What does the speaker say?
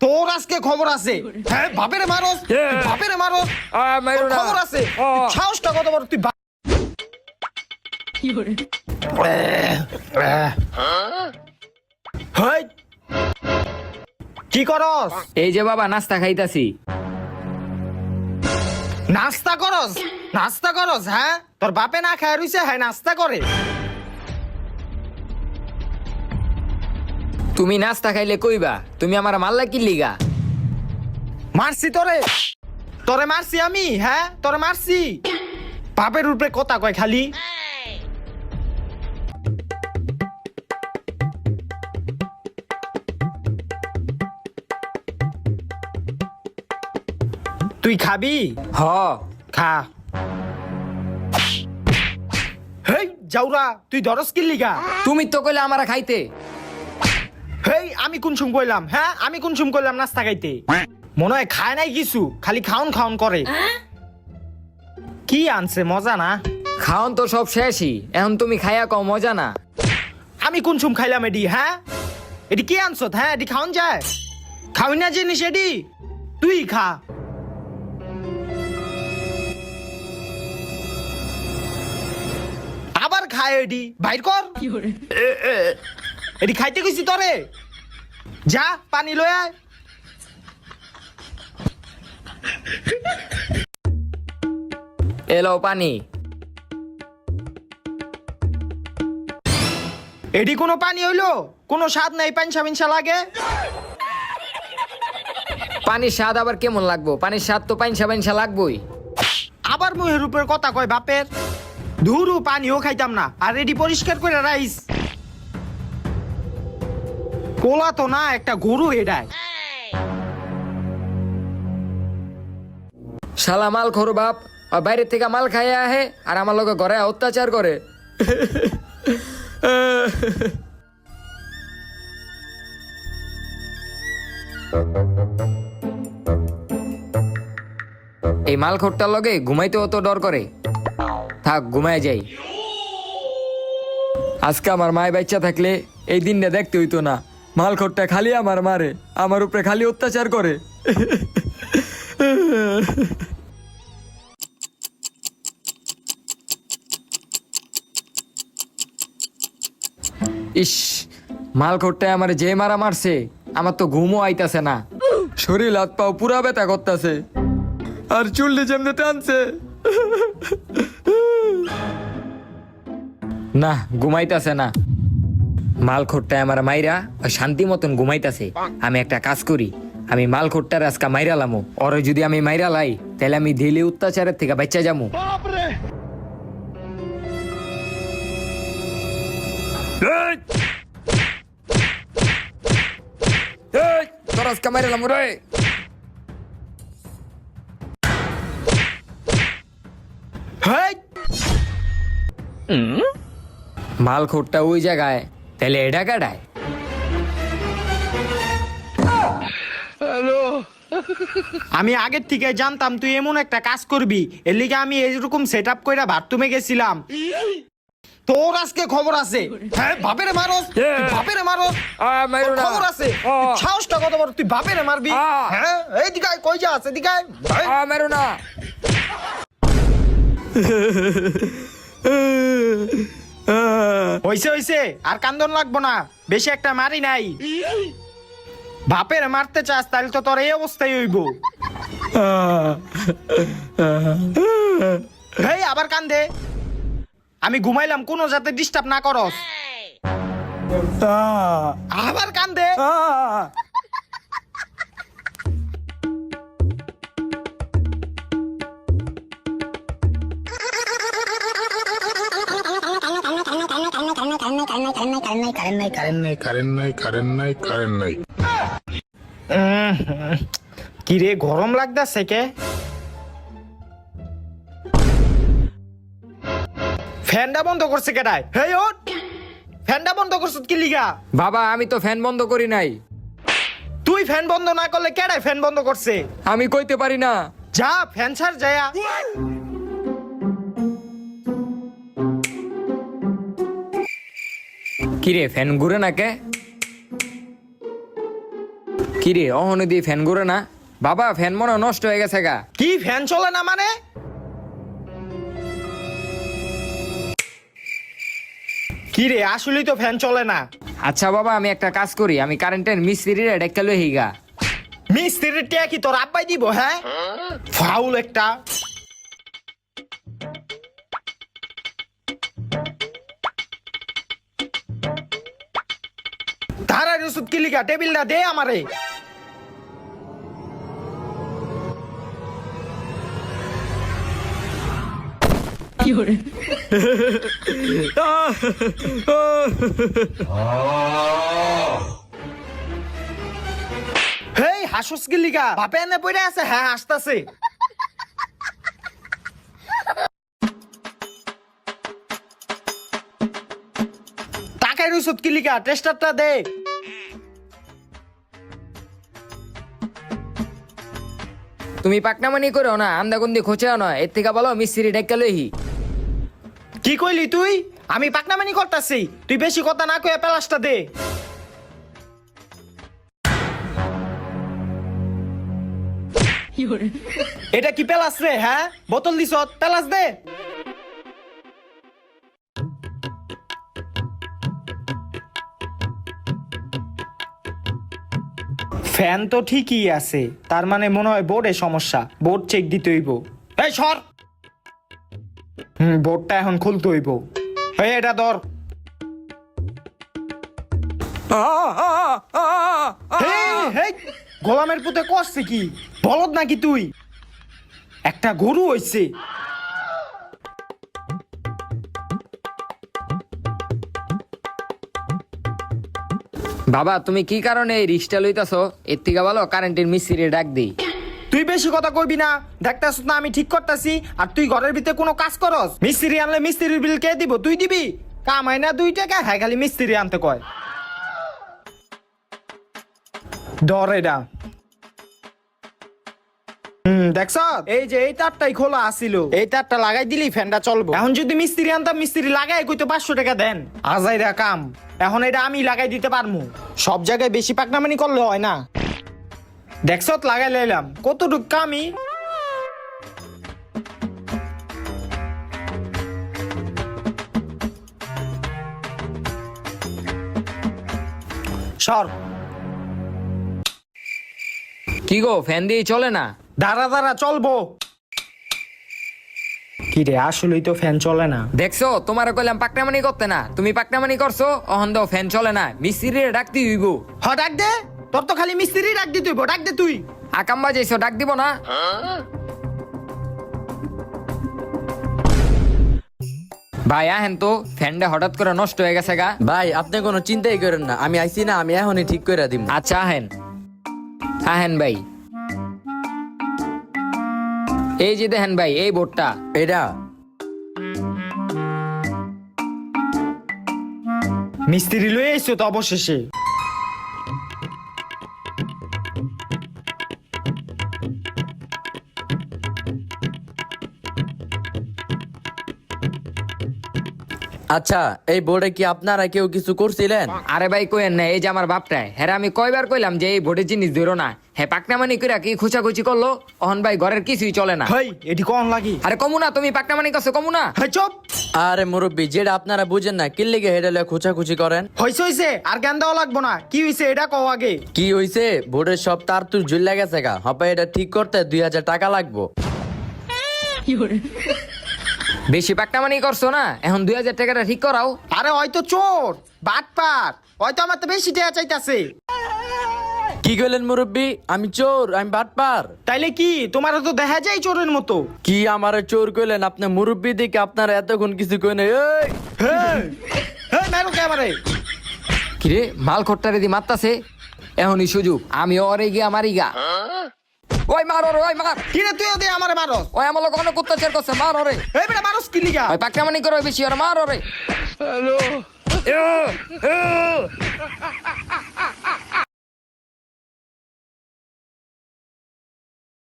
তোর আজকে খবর আছে। হ্যাঁ বাপের মারস, বাপের মারস, খবর আছে। সাহসটা কত বড় তুই। কি করস? এই যে বাবা নাস্তা খাইতাছি। নাস্তা করস? নাস্তা করস? হ্যাঁ তোর বাপে না খায় রইছে, হ্যাঁ নাস্তা করে। তুমি নাস্তা খাইলে কইবা তুমি আমার মাল্লা কি লিগা? মারছি তোরে, তোরে মারছি আমি। হ্যাঁ তোরে মারছি। বাপের উপরে কথা কয় খালি। তুই খাবি? হ খা। হেই যাওরা, তুই ধরস কি লিগা? তুমি তো কইলে আমার খাইতে। হেই আমি কোন সুম কইলাম? হ্যাঁ আমি কোন সুম কইলাম নাস্তা খাইতে? মনে হয় খায় নাই কিছু, খালি খাউন খাউন করে। কি আনছে মজা না? খাওন তো সব শেষই, এখন তুমি খাইয়া কও মজা না। আমি কোন সুম খাইলাম এডি? হ্যাঁ এডি কি আনছত? হ্যাঁ এডি খাওন যায়? খাওই না জিনিস এডি, তুই খা। আবার খায় এডি, বাইর কর। এডি খাইতে কইছি তোরে। যা পানি লয় আয়। এলো পানি। এডি কোনো পানি হইলো? কোনো স্বাদ নাই, পানসা পিনসা লাগে। পানির স্বাদ আবার কেমন লাগবো? পানির স্বাদ তো পাইনসা পাইনসা লাগবোই। আবার মুহের উপর কথা কয় বাপের। ধুরু পানিও খাইতাম না, আর এডি পরিষ্কার করে রাইস। পোলা তো না, একটা গরু এডায়। শালা মাল খোর বাপ, আর বাইরে থেকে মাল খাইয়া আহে আর আমার লোকে ঘরে অত্যাচার করে। এই মাল খোরটার লগে ঘুমাইতে অত ডর করে। থাক ঘুমায় যাই। আজকে আমার মায় বাচ্চা থাকলে এই দিনটা দেখতে হইতো না। মাল খোরটা খালি আমার মারে, আমার উপরে খালি অত্যাচার করে। ইস, মাল খোরটায় আমার যে মারা মারছে, আমার তো ঘুমও আইতাছে না। শরীর হাত পাও পুরা ব্যথা করতেছে, আর চুল্লি যেমনি টানছে। না ঘুমাইতাছে না। মাল খোরটায় আমার মাইরা শান্তি মতন ঘুমাইতাছে। আমি একটা কাজ করি, আমি মাল খোরটার আজকা মাইরা লামো। ওরে যদি আমি মাইরা লাই, তাহলে আমি দিলি অত্যাচারের থেকে বাচ্চা যামু। তোর আজকা মাইরা লামো রে। হেই মাল খোরটা ওই জায়গায়, তাহলে এটা কাটায়। আমি আগের থেকে জানতাম তুই এমন একটা কাজ করবি, এর লিগে আমি এইরকম সেট আপ কইরা বাথরুমে গেছিলাম। তোর আজকে খবর আছে। হ্যাঁ বাপেরে মারস, বাপেরে মারস, খবর আছে। সাহসটা কত বড় তুই বাপেরে মারবি? হ্যাঁ এই দিকায় কই যা আছে দিকায়। মেরো না। হইছে হইছে, আর কান্দন লাগবো না, বেশি একটা মারি নাই। বাপের মারতে চাস তাহলে তো তোর এই অবস্থাই হইব। হেই আবার কান্দে। আমি ঘুমাইলাম, কোনো যাতে ডিস্টার্ব না করস। আবার কান্দে। কি রে গরম লাগতাছে কে? ফ্যানটা বন্ধ করছে কেডায়? হেই ওঠ, ফ্যানটা বন্ধ করছিস কি লিগা? বাবা আমি তো ফ্যান বন্ধ করি নাই। তুই ফ্যান বন্ধ না করলে কেডায় ফ্যান বন্ধ করছে? আমি কইতে পারি না। যা ফ্যান ছাড় যায়া। কিরে ফ্যান ঘুরে না কে? কিরে অহনে দিয়ে ফ্যান ঘুরে না? বাবা ফ্যান মনে হয় নষ্ট হয়ে গেছে গা। কি ফ্যান চলে না মানে? কি রে আসলেই তো ফ্যান চলে না। আচ্ছা বাবা আমি একটা কাজ করি, আমি কারেন্টের মিস্ত্রির ডেকে লই হিগা। মিস্ত্রির টিয়া কি তোর আব্বাই দিব? হ্যাঁ, ফাউল একটা। ধারার ওষুধ কি লিখা? টেবিলটা দে আমারে। হেই হাসুস কি লিখা? বাপে এনে পড়ে আছে। হ্যাঁ আসতাছে। টাকার ওষুধ কি লিখা? টেস্টারটা দে। তুমি পাকনামানি করো না, আন্দাগুন্দি খোঁচাও না, এর থেকে বলো মিস্ত্রি ডেকে লইহি। কি কইলি তুই? আমি পাকনামানি করতাছি, তুই বেশি কথা না কইয়া পেলাসটা দে। এটা কি পেলাস রে? হ্যাঁ বোতল দিছ, পেলাস দে। ফ্যান তো ঠিকই আছে, তার মানে মনে হয় বোর্ডে সমস্যা। বোর্ড চেক দিতে হইব। এই সর। বোর্ডটা এখন খুলতে হইব। এই এটা ধর। হেই, গোলামের পুতে কষছে কি? বলদ নাকি তুই? একটা গরু হইছে। বাবা তুমি কি কারণে এই রিক্সটা লইতাছো? এর থেকে ভালো কারেন্টের মিস্ত্রি ডাক দিই। তুই বেশি কথা কইবি না। দেখতাছ না আমি ঠিক করতাছি, আর তুই ঘরের ভিতরে কোনো কাজ করস? মিস্ত্রি আনলে মিস্ত্রির বিল কে দিব? তুই দিবি? কামাই না 2 টাকা, হ্যাঁ খালি মিস্ত্রি আনতে কয়। ধর এটা। দেখছ এই যে এই তারটাই খোলা আছিল, এই তারটা লাগাই দিলি ফ্যানটা চলবো। এখন যদি মিস্ত্রি আনতাম, মিস্ত্রি লাগাই কইতো 500 টাকা দেন। আজাইরা কাম। এখন এটা আমি লাগাই দিতে পারমু। সব জায়গায় বেশি পাকনামানি করলে হয় না। দেখছ লাগাই লাইলাম, কতটুক কামি। সর। কি গো ফ্যান দিয়ে চলে না? দাঁড়া দাঁড়া চলবো। কি রে আসলেই তো ফ্যান চলে না। দেখছো তোমার কইলাম পাকনামানি করতে না, তুমি পাকনামানি করছো। অহন দাও ফ্যান চলে না, মিস্ত্রি ডাকতে হইব। হ ডাক দে, তোর তো খালি মিস্ত্রি ডাক দিতে হইব। ডাক দে তুই। আকাম বাজাইছো, ডাক দিব না? ভাই আহেন তো, ফ্যানটা হঠাৎ করে নষ্ট হয়ে গেছে গা। ভাই আপনি কোনো চিন্তাই করেন না, আমি আইছি না, আমি এখনই ঠিক করে দিব। আচ্ছা আহেন। আহেন ভাই, এই যে দেখেন ভাই এই বোর্ডটা। এটা মিস্ত্রি লয়ে এসছো তো অবশেষে। আচ্ছা, এই বোর্ডে কি আপনারা কেউ কিছু করছিলেন? আরে ভাই কইেন না, এই যে আমার বাপটায় হ্যাঁ আমি কয়বার কইলাম যে এই বোর্ডের জিনিস ধরো না। হ্যাঁ পাকনামানি কইরা কি খুচাখুচি করলো। অহন ভাই ঘরের কিছুই চলে না। হেই এটি কোন লাগি? আরে কমু না, তুমি পাকনামানি করছো কমু না। হেই চুপ। আরে মুরব্বী, যেটা আপনারা বুঝেন না, কিল্লিগে হেডেলে খোঁচাখুচি করেন। হইছে আর জ্ঞান দেওয়া লাগবো না। কি হইছে এটা কও আগে। কি হইছে? বোর্ডের সব তার তুর ঝুল গেছে গা। হপা এটা ঠিক করতে 2000 টাকা লাগবো। বেশি পাকনামানি করছো না, এখন 2000 টাকাটা ঠিক করাও। আরে হয়তো চোর বাটপার, হয়তো আমার তো বেশি টাকা চাইতাছে। কি কইলেন মুরব্বী? আমি চোর? আমি বাটপার? তাইলে কি তোমারও তো দেখা যায় চোরের মতো। কি আমারে চোর কইলেন? আপনি মুরব্বী দিকে আপনারা এতক্ষণ কিছু কই নাই। এই হেই হেই মারো কে আমারে? কিরে মাল খট্টারে দি মারতাছে, এখনই সুযোগ। আমি ওরে গিয়া মারি গা। ওই মার ওরে, ওই মার। কি রে তুইও দে আমারে মারস? ওই আমার লোক অনেক অত্যাচার করছে, মার ওরে। এই বেটা মারস কি লিগা? ওই পাকনামানি করে বেশি ওরে মার ওরে।